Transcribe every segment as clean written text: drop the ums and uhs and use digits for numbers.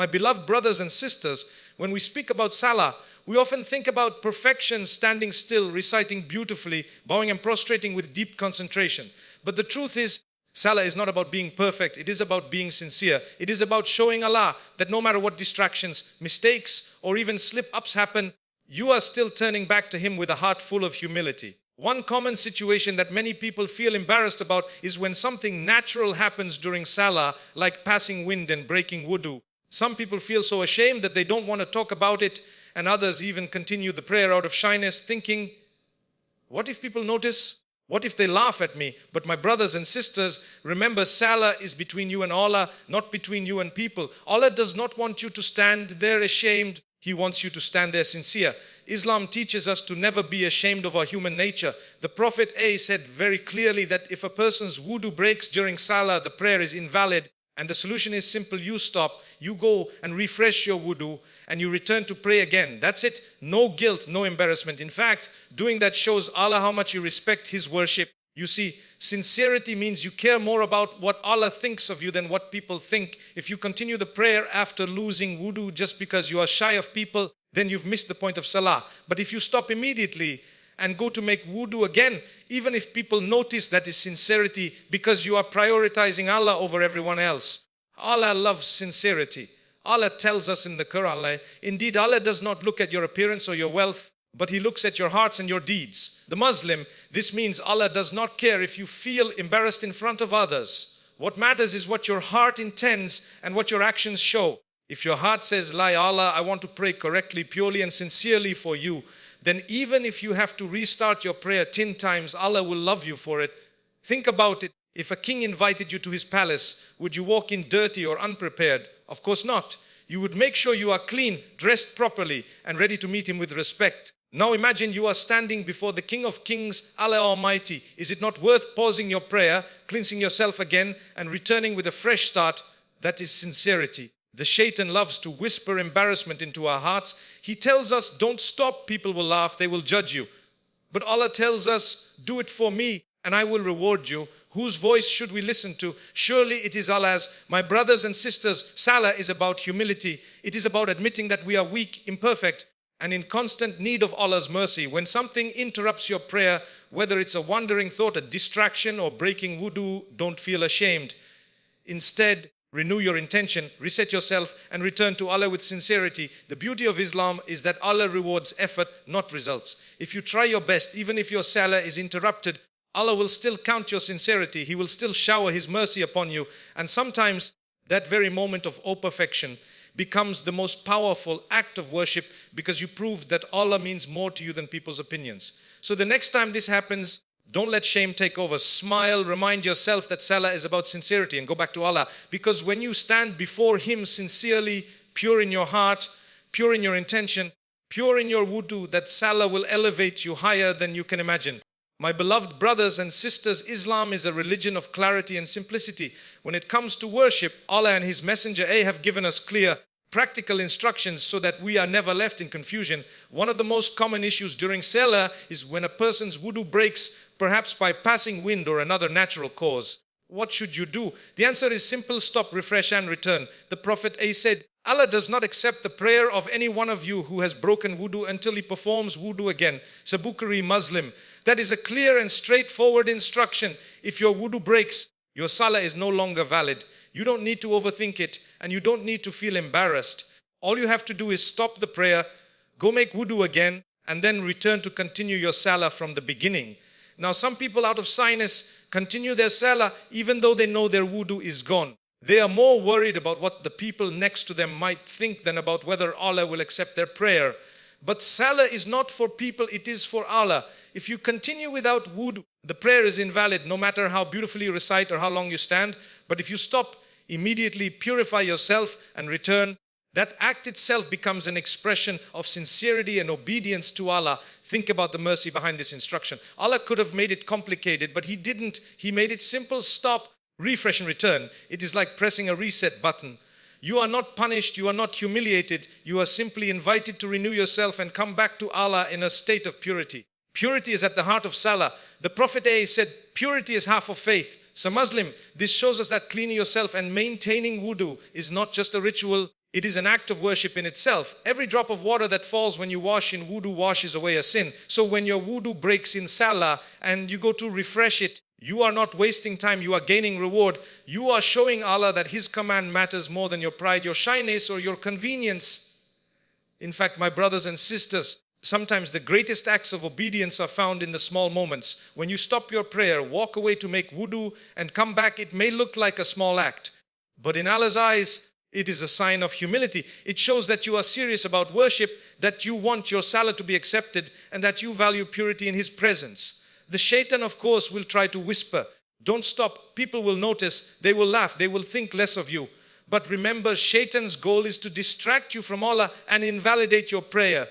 My beloved brothers and sisters, when we speak about Salah, we often think about perfection, standing still, reciting beautifully, bowing and prostrating with deep concentration. But the truth is, Salah is not about being perfect. It is about being sincere. It is about showing Allah that no matter what distractions, mistakes, or even slip-ups happen, you are still turning back to Him with a heart full of humility. One common situation that many people feel embarrassed about is when something natural happens during Salah, like passing wind and breaking Wudhu. Some people feel so ashamed that they don't want to talk about it, and others even continue the prayer out of shyness, thinking, what if people notice? What if they laugh at me? But my brothers and sisters, remember, Salah is between you and Allah, not between you and people. Allah does not want you to stand there ashamed. He wants you to stand there sincere. Islam teaches us to never be ashamed of our human nature. The Prophet said very clearly that if a person's wudu breaks during Salah, the prayer is invalid. And the solution is simple. You stop, you go and refresh your wudu, and you return to pray again. That's it. No guilt, no embarrassment. In fact, doing that shows Allah how much you respect His worship. You see, sincerity means you care more about what Allah thinks of you than what people think. If you continue the prayer after losing wudu just because you are shy of people, then you've missed the point of Salah. But if you stop immediately and go to make wudu again, even if people notice, that is sincerity, because you are prioritizing Allah over everyone else. Allah loves sincerity. Allah tells us in the Quran, indeed Allah does not look at your appearance or your wealth, but He looks at your hearts and your deeds. The Muslim, this means Allah does not care if you feel embarrassed in front of others. What matters is what your heart intends and what your actions show. If your heart says, La Allah, I want to pray correctly, purely and sincerely for you, then even if you have to restart your prayer 10 times, Allah will love you for it. Think about it. If a king invited you to his palace, would you walk in dirty or unprepared? Of course not. You would make sure you are clean, dressed properly, and ready to meet him with respect. Now imagine you are standing before the King of Kings, Allah Almighty. Is it not worth pausing your prayer, cleansing yourself again, and returning with a fresh start? That is sincerity. The shaitan loves to whisper embarrassment into our hearts. He tells us, don't stop, people will laugh, they will judge you. But Allah tells us, do it for me, and I will reward you. Whose voice should we listen to? Surely it is Allah's. My brothers and sisters, Salah is about humility. It is about admitting that we are weak, imperfect, and in constant need of Allah's mercy. When something interrupts your prayer, whether it's a wandering thought, a distraction, or breaking wudu, don't feel ashamed. Instead, renew your intention, reset yourself, and return to Allah with sincerity. The beauty of Islam is that Allah rewards effort, not results. If you try your best, even if your Salah is interrupted, Allah will still count your sincerity. He will still shower His mercy upon you. And sometimes that very moment of perfection becomes the most powerful act of worship, because you prove that Allah means more to you than people's opinions. So the next time this happens, don't let shame take over. Smile, remind yourself that Salah is about sincerity, and go back to Allah. Because when you stand before Him sincerely, pure in your heart, pure in your intention, pure in your wudu, that Salah will elevate you higher than you can imagine. My beloved brothers and sisters, Islam is a religion of clarity and simplicity. When it comes to worship, Allah and His Messenger have given us clear, practical instructions so that we are never left in confusion. One of the most common issues during Salah is when a person's wudu breaks, perhaps by passing wind or another natural cause. What should you do? The answer is simple: stop, refresh, and return. The Prophet said, Allah does not accept the prayer of any one of you who has broken wudu until he performs wudu again. Bukhari, Muslim. That is a clear and straightforward instruction. If your wudu breaks, your Salah is no longer valid. You don't need to overthink it, and you don't need to feel embarrassed. All you have to do is stop the prayer, go make wudu again, and then return to continue your Salah from the beginning. Now, some people out of shyness continue their Salah even though they know their wudu is gone. They are more worried about what the people next to them might think than about whether Allah will accept their prayer. But Salah is not for people, it is for Allah. If you continue without wudu, the prayer is invalid, no matter how beautifully you recite or how long you stand. But if you stop, immediately purify yourself and return, that act itself becomes an expression of sincerity and obedience to Allah. Think about the mercy behind this instruction. Allah could have made it complicated, but He didn't. He made it simple: stop, refresh, and return. It is like pressing a reset button. You are not punished, you are not humiliated. You are simply invited to renew yourself and come back to Allah in a state of purity. Purity is at the heart of Salah. The Prophet said, purity is half of faith. So Muslim, this shows us that cleaning yourself and maintaining wudu is not just a ritual, It is an act of worship in itself. Every drop of water that falls when you wash in wudu washes away a sin. So when your wudu breaks in salah and you go to refresh it, you are not wasting time, you are gaining reward. You are showing Allah that His command matters more than your pride, your shyness, or your convenience. In fact, my brothers and sisters, sometimes the greatest acts of obedience are found in the small moments. When you stop your prayer, walk away to make wudu and come back, it may look like a small act, but in Allah's eyes, it is a sign of humility. It shows that you are serious about worship, that you want your salah to be accepted, and that you value purity in His presence. The shaitan, of course, will try to whisper, don't stop, people will notice, they will laugh, they will think less of you. But remember, shaitan's goal is to distract you from Allah and invalidate your prayer.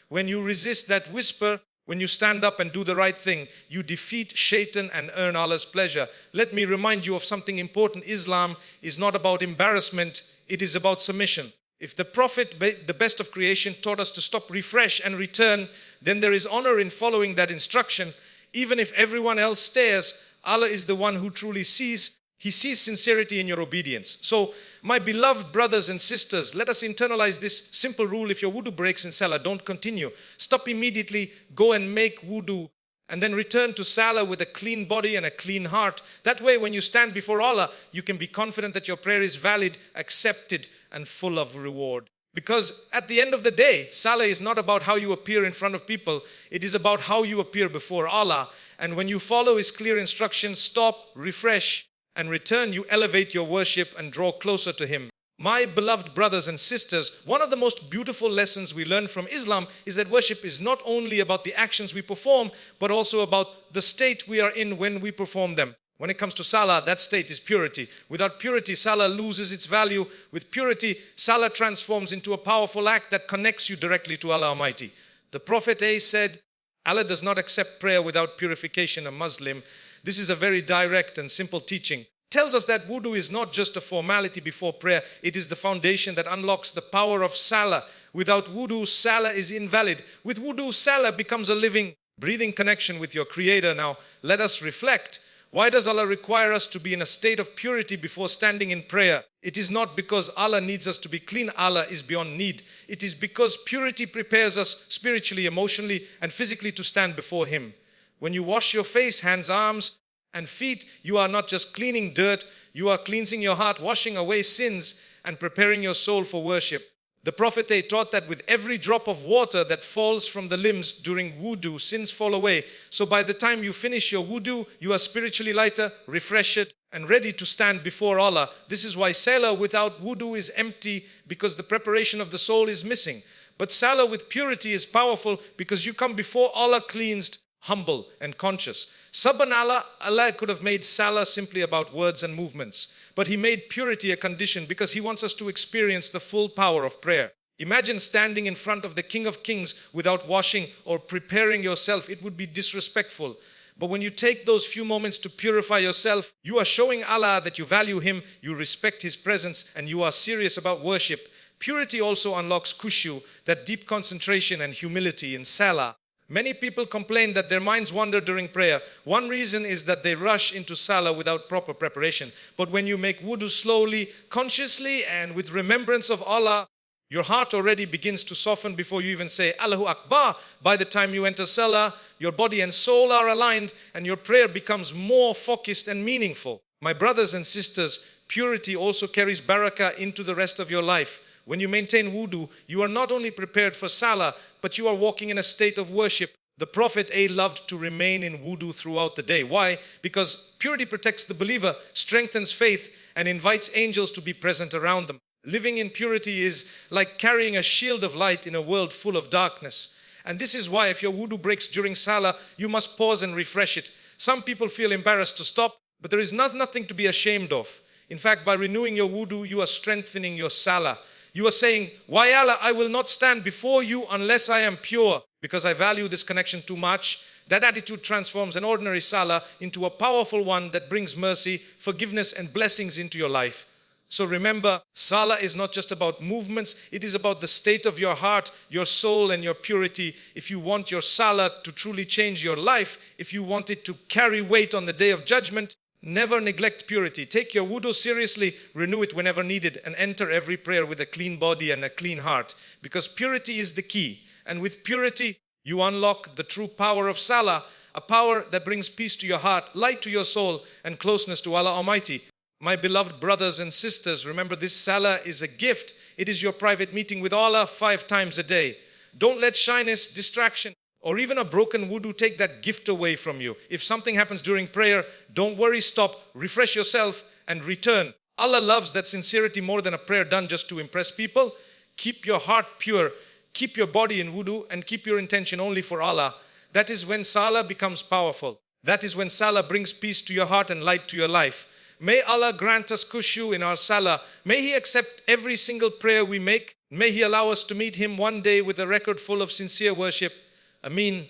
When you resist that whisper, when you stand up and do the right thing, you defeat shaitan and earn Allah's pleasure. Let me remind you of something important. Islam is not about embarrassment, it is about submission. If the Prophet, the best of creation, taught us to stop, refresh and return, then there is honor in following that instruction. Even if everyone else stares, Allah is the one who truly sees. He sees sincerity in your obedience. So, my beloved brothers and sisters, let us internalize this simple rule. If your wudu breaks in salah, don't continue. Stop immediately, go and make wudu, and then return to salah with a clean body and a clean heart. That way, when you stand before Allah, you can be confident that your prayer is valid, accepted, and full of reward. Because at the end of the day, salah is not about how you appear in front of people. It is about how you appear before Allah. And when you follow His clear instructions, stop, refresh, and return, you elevate your worship and draw closer to Him. My beloved brothers and sisters, one of the most beautiful lessons we learn from Islam is that worship is not only about the actions we perform, but also about the state we are in when we perform them. When it comes to salah, that state is purity. Without purity, salah loses its value. With purity, salah transforms into a powerful act that connects you directly to Allah Almighty. The Prophet said, Allah does not accept prayer without purification, a Muslim. This is a very direct and simple teaching. Tells us that wudu is not just a formality before prayer. It is the foundation that unlocks the power of salah. Without wudu, salah is invalid. With wudu, salah becomes a living, breathing connection with your Creator. Now, let us reflect. Why does Allah require us to be in a state of purity before standing in prayer? It is not because Allah needs us to be clean. Allah is beyond need. It is because purity prepares us spiritually, emotionally, and physically to stand before Him. When you wash your face, hands, arms, and feet, you are not just cleaning dirt, you are cleansing your heart, washing away sins, and preparing your soul for worship. The Prophet taught that with every drop of water that falls from the limbs during wudu, sins fall away. So by the time you finish your wudu, you are spiritually lighter, refreshed, and ready to stand before Allah. This is why salah without wudu is empty, because the preparation of the soul is missing. But salah with purity is powerful because you come before Allah cleansed, humble, and conscious. Subhanallah, Allah could have made salah simply about words and movements. But He made purity a condition because He wants us to experience the full power of prayer. Imagine standing in front of the King of Kings without washing or preparing yourself. It would be disrespectful. But when you take those few moments to purify yourself, you are showing Allah that you value Him, you respect His presence, and you are serious about worship. Purity also unlocks khushu, that deep concentration and humility in salah. Many people complain that their minds wander during prayer. One reason is that they rush into salah without proper preparation. But when you make wudu slowly, consciously, and with remembrance of Allah, your heart already begins to soften before you even say Allahu Akbar. By the time you enter salah, your body and soul are aligned and your prayer becomes more focused and meaningful. My brothers and sisters, purity also carries barakah into the rest of your life. When you maintain wudu, you are not only prepared for salah, but you are walking in a state of worship. The Prophet loved to remain in wudu throughout the day. Why? Because purity protects the believer, strengthens faith, and invites angels to be present around them. Living in purity is like carrying a shield of light in a world full of darkness. And this is why if your wudu breaks during salah, you must pause and refresh it. Some people feel embarrassed to stop, but there is nothing to be ashamed of. In fact, by renewing your wudu, you are strengthening your salah. You are saying, why Allah, I will not stand before you unless I am pure, because I value this connection too much. That attitude transforms an ordinary salah into a powerful one that brings mercy, forgiveness, and blessings into your life. So remember, salah is not just about movements, it is about the state of your heart, your soul, and your purity. If you want your salah to truly change your life, if you want it to carry weight on the day of judgment, Never neglect purity. Take your wudu seriously, renew it whenever needed, and enter every prayer with a clean body and a clean heart. Because purity is the key. And with purity, you unlock the true power of Salah, a power that brings peace to your heart, light to your soul, and closeness to Allah Almighty. My beloved brothers and sisters, remember this Salah is a gift. It is your private meeting with Allah 5 times a day. Don't let shyness, distraction, or even a broken wudu take that gift away from you. If something happens during prayer, don't worry, stop, refresh yourself and return. Allah loves that sincerity more than a prayer done just to impress people. Keep your heart pure, keep your body in wudu, and keep your intention only for Allah. That is when Salah becomes powerful. That is when Salah brings peace to your heart and light to your life. May Allah grant us khushu in our Salah. May He accept every single prayer we make. May He allow us to meet Him one day with a record full of sincere worship. Ameen.